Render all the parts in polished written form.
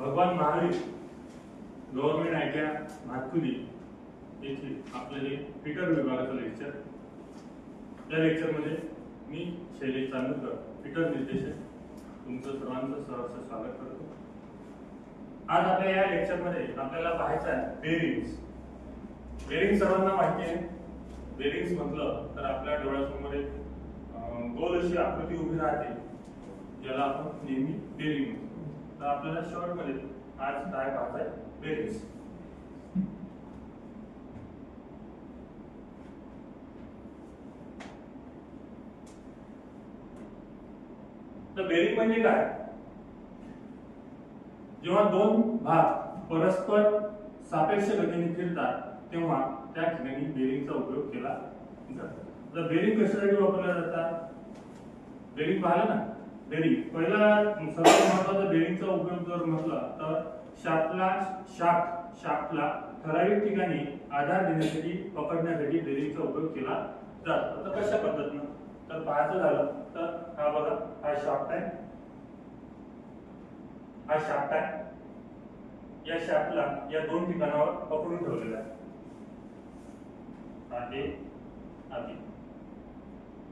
भगवान Mahavir government ITI Bhatkuli येथे आपले फिटर विभागाचं लेक्चर. या लेक्चरमध्ये मी शैलेश चांदोरकर फिटर निर्देशक तुमचं सर्वांचं सहर्ष स्वागत करतो. आज आपल्या या लेक्चरमध्ये आपल्याला पाहायचं आहे बेरिंग्स. बेरिंग सर्वांना माहिती आहे. बेरिंग्स म्हटलं तर आपल्या डोळ्यासमोर एक गोल अशी आकृती उभी राहते ज्याला आपण नेहमी बेरिंग म्हणतो. तर आपल्याला शॉर्ट मध्ये आज काय पाहताय बेरिंग्स. तर बेरिंग म्हणजे काय? जेव्हा दोन भाग परस्पर सापेक्ष गतीने फिरतात तेव्हा त्या ठिकाणी बेरिंगचा उपयोग केला जातो. तर बेरिंग कशासाठी वापरले जातात? बेरिंग पाहिलं ना. बेरिंग पहिला सर्वात महत्त्वाचा बेरिंगचा उपयोग जर म्हटलं तर शाफ्टला ठराविक ठिकाणी आधार देण्यासाठी पकडण्यासाठी बेरिंगचा उपयोग केला जातो. तर कशा पद्धतीनं तर पाहायचं झालं तर हा बघा, हा शाफ्ट आहे, हा शाफ्ट आहे. या शाफ्टला या दोन ठिकाणावर पकडून ठेवलेला आहे.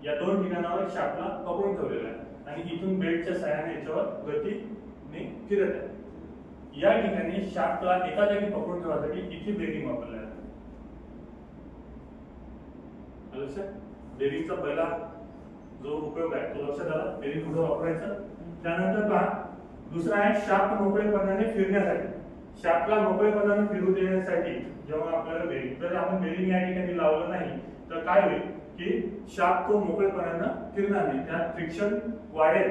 या दोन ठिकाणावर शाफ्टला पकडून ठेवलेला आहे आणि इथून बेल्टच्या सहाय्याने याच्यावर गतीने फिरत आहे. या ठिकाणी शाफ्टला एका जागी पकडून ठेवण्यासाठी इथे बेरिंग वापरले जाते. लक्षात, बेरिंगचा पहिला जो उपयोग आहे तो लक्षात आला. बेरिंग कुठे वापरायचं. त्यानंतर पहा, दुसरा आहे शाफ्ट मोकळेपणाने फिरण्यासाठी. शाफ्टला मोकळेपणाने फिरू देण्यासाठी जेव्हा आपल्याला बेरिंग, जर आपण बेरिंग या ठिकाणी लावलं नाही तर काय होईल की शाफ्ट तो मोकळेपणाने फिरणार नाही, त्यात फ्रिक्शन वाढेल.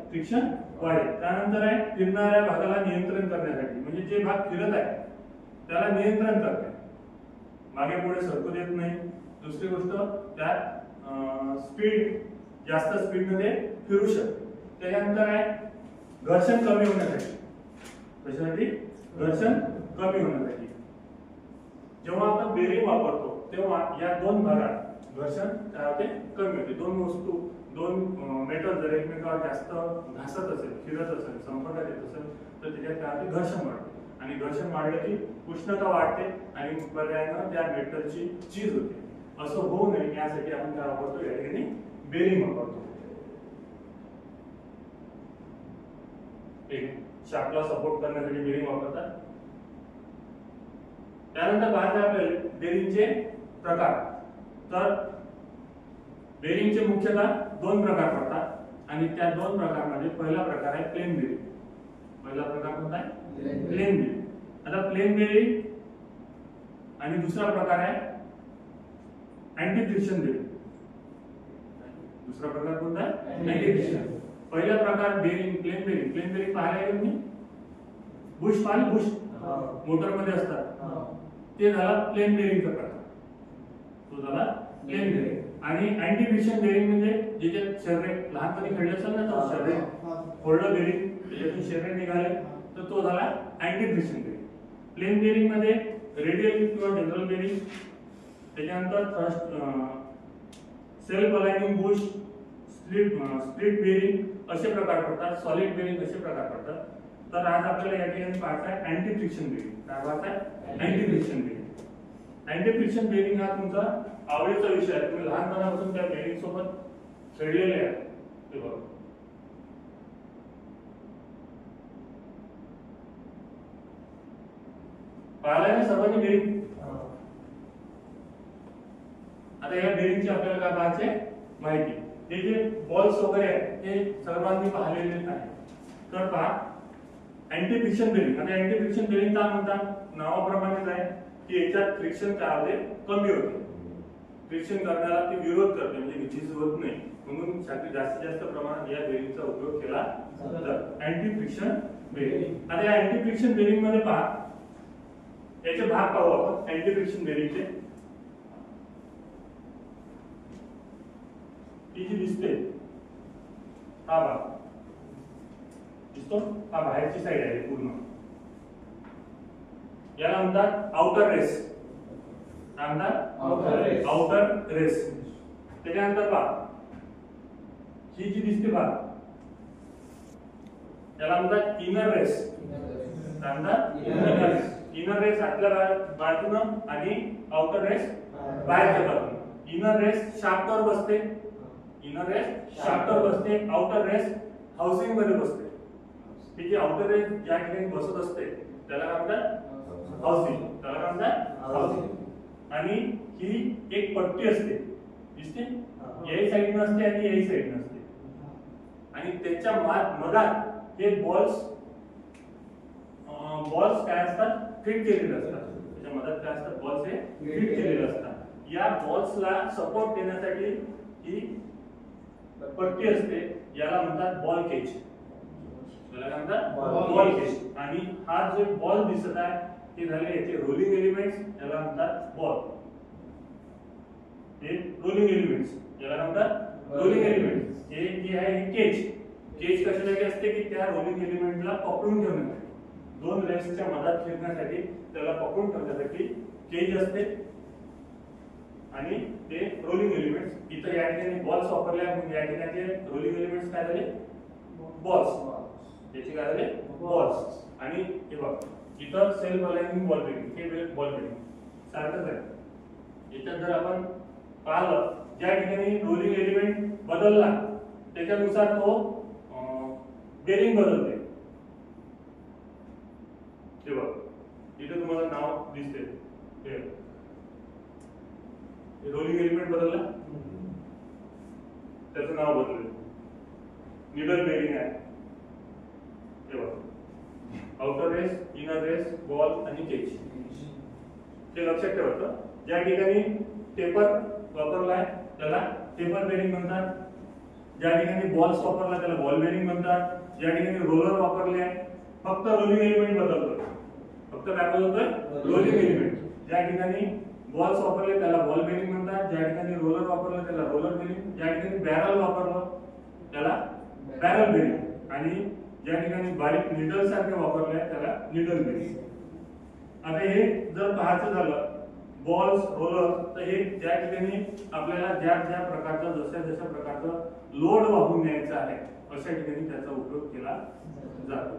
फ्रिक्शन वाढेल. त्यानंतर आहे फिरणाऱ्या भागाला नियंत्रण करण्यासाठी, म्हणजे जे भाग फिरत आहे त्याला नियंत्रण करते, मागे पुढे सरकू देत नाही. दुसरी गोष्ट, त्यात स्पीड जास्त स्पीडमध्ये फिरू शकते. त्यानंतर आहे घर्षण कमी होण्यासाठी. कशासाठी? घर्षण कमी होण्यासाठी. जेव्हा आपण बेरिंग वापरतो तेव्हा या दोन भागात घर्षण काय होते? कमी होते. दोन मेटल जर एकमेकावर जास्त घासत असेल, फिरत असेल, संपर्कात येत असेल तर त्याच्यात काय होते? घर्षण वाढते. आणि घर्षण वाढलं की उष्णता वाढते आणि पर्यायानं त्या मेटलची चीज होते. असं होऊ नये यासाठी आपण काय वापरतो? या ठिकाणी बेरिंग वापरतो. शाफ्टला सपोर्ट करण्यासाठी बेरिंग वापरतात. त्यानंतर पाहता आपल्याला बेरिंगचे प्रकार. तर बेरिंगचे मुख्यतः दोन प्रकार पडतात आणि त्या दोन प्रकारमध्ये पहिला प्रकार आहे प्लेन बेरिंग. पहिला प्रकार कोणता आहे? Plain bearing. आता प्लेन बेरिंग आणि दुसरा प्रकार आहे अँटी फ्रिक्शन बेरिंग. दुसरा प्रकार कोणता आहे? Anti friction. पहिला प्रकार bearing plain bearing. Plain bearing पाहिला आहे तुम्ही? बुश पाहिलं? बुश मोटर मध्ये असतात, ते झाला प्लेन बेरिंगचा प्रकार. तो झाला प्लेन बेरिंग. आणि अँटी फ्रिक्शन बेरिंग म्हणजे ज्याच्यात शरीर लहानपणी खेळले असेल ना, तो शरीर फोल्डर बेरिंग, त्याच्यातून शरीर निघाले तर तो झाला anti friction bearing. Plain bearing मध्ये रेडियल किंवा जनरल बेरिंग, त्याच्यानंतर self aligning bush, split bearing असे प्रकार पडतात. सॉलिड बेरिंग असे प्रकार पडतात. तर आज आपल्याला या ठिकाणी पाहायचं आहे अँटी फ्रिक्शन बेरिंग. काय पाहायचं आहे? Anti friction bearing. Anti friction bearing हा तुमचा आवडीचा विषय आहे. तुम्ही लहानपणापासून त्या बेरिंग सोबत खेळलेले आहे. ते बघा, पाहिलं ना सर्वांनी बेरिंग. आता या बेरिंगची आपल्याला काय पाहायचे माहिती. हे जे बॉल्स वगैरे आहेत ते सर्वांनी पाहिलेले आहे. तर पहा अँटी फ्रिक्शन बेरिंग. आता अँटी फ्रिक्शन बेरिंग का म्हणतात? नावाप्रमाणेच आहे की याच्यात फ्रिक्शन काय होते? कमी होते. फ्रिक्शन करण्याला ते विरोध करते, म्हणजे झीज होत नाही, म्हणून जास्तीत जास्त प्रमाणात या बेरिंगचा उपयोग केला जातो. Anti friction bearing. आता या अँटी फ्रिक्शन बेरिंग मध्ये पहा, याचे भाग पाहू आपण अँटी फ्रिक्शन बेरिंगचे. ही जी दिसते हा भाग दिसतो, हा बाहेरची साईड आहे पूर्ण, याला म्हणतात आउटर रेस. काय म्हणतात? Outer race. त्याच्यानंतर पहा ही जी दिसते पहा, त्याला म्हणतात इनर रेस. काय म्हणतात? Inner race. इनर रेस आतल्या बाजूनं आणि आउटर रेस बाहेरच्या बाजूनं. इनर रेस शाफ्टवर बसते, इनर रेस शाफ्टवर बसते, आउटर रेस हाऊसिंग मध्ये बसते. ही जी आउटर रेस ज्या ठिकाणी बसत असते त्याला काय म्हणतात? हाऊसिंग. त्याला काय म्हणतात? हाऊसिंग. आणि ही एक पट्टी असते, दिसते, याही साईडनं असते आणि याही साईडनं असते. आणि त्याच्या मधात हे बॉल्स काय असतात? फिट केलेले असतात. त्याच्या मधात काय असतात? बॉल्स हे फिट केलेले असतात. या बॉल्सला सपोर्ट देण्यासाठी ही पट्टी असते, याला म्हणतात बॉल केज. याला काय म्हणतात? बॉल केज. आणि हा जो बॉल दिसत आहे ते झाले याचे रोलिंग एलिमेंट्स, याला म्हणतात बॉल. हे रोलिंग एलिमेंट्स, याला काय म्हणतात? Rolling elements. हे जे आहे हे केज. केज कशासाठी असते की त्या रोलिंग एलिमेंटला पकडून ठेवण्यासाठी, दोन रेसच्या मधात फिरण्यासाठी, त्याला पकडून ठेवण्यासाठी केज असते. आणि ते रोलिंग एलिमेंट्स, इथं या ठिकाणी बॉल्स वापरले म्हणून या ठिकाणी रोलिंग एलिमेंट्स काय झाले? बॉल्स. याचे काय झाले? बॉल्स. आणि हे बघ इथं सेल्फ अलाइनिंग बॉल बेरिंग, हे बॉल बेरिंग सारखंच आहे. याच्यात जर आपण पाहिलं ज्या ठिकाणी रोलिंग एलिमेंट बदलला त्याच्यानुसार तो बेरिंग बदलते. हे बघ इथे तुम्हाला नाव दिसते, हे रोलिंग एलिमेंट बदलला, त्याचं नाव बदललं, निडल बेरिंग आहे. हे बघ outer race, inner race, ball आणि केज. ते लक्षात ठेवायचं. ज्या ठिकाणी टेपर वापरलाय त्याला टेपर बेरिंग म्हणतात. ज्या ठिकाणी बॉल्स वापरला त्याला बॉल बेरिंग म्हणतात. ज्या ठिकाणी रोलर वापरले आहे फक्त रोलिंग एलिमेंट बदलतोय, फक्त काय बदलतोय? Rolling element. ज्या ठिकाणी बॉल्स वापरले त्याला बॉल बेरिंग म्हणतात. ज्या ठिकाणी रोलर वापरलं त्याला रोलर बेरिंग. ज्या ठिकाणी बॅरल वापरलं त्याला बॅरल बेरिंग. आणि ज्या ठिकाणी बारीक निडल सारखे वापरले त्याला निडल बेरिंग. आता हे जर पाहायचं झालं बॉल्स, रोलर, तर हे ज्या ठिकाणी आपल्याला ज्या ज्या प्रकारचं जशा प्रकारचं लोड वाहून न्यायचं आहे अशा ठिकाणी त्याचा उपयोग केला जातो.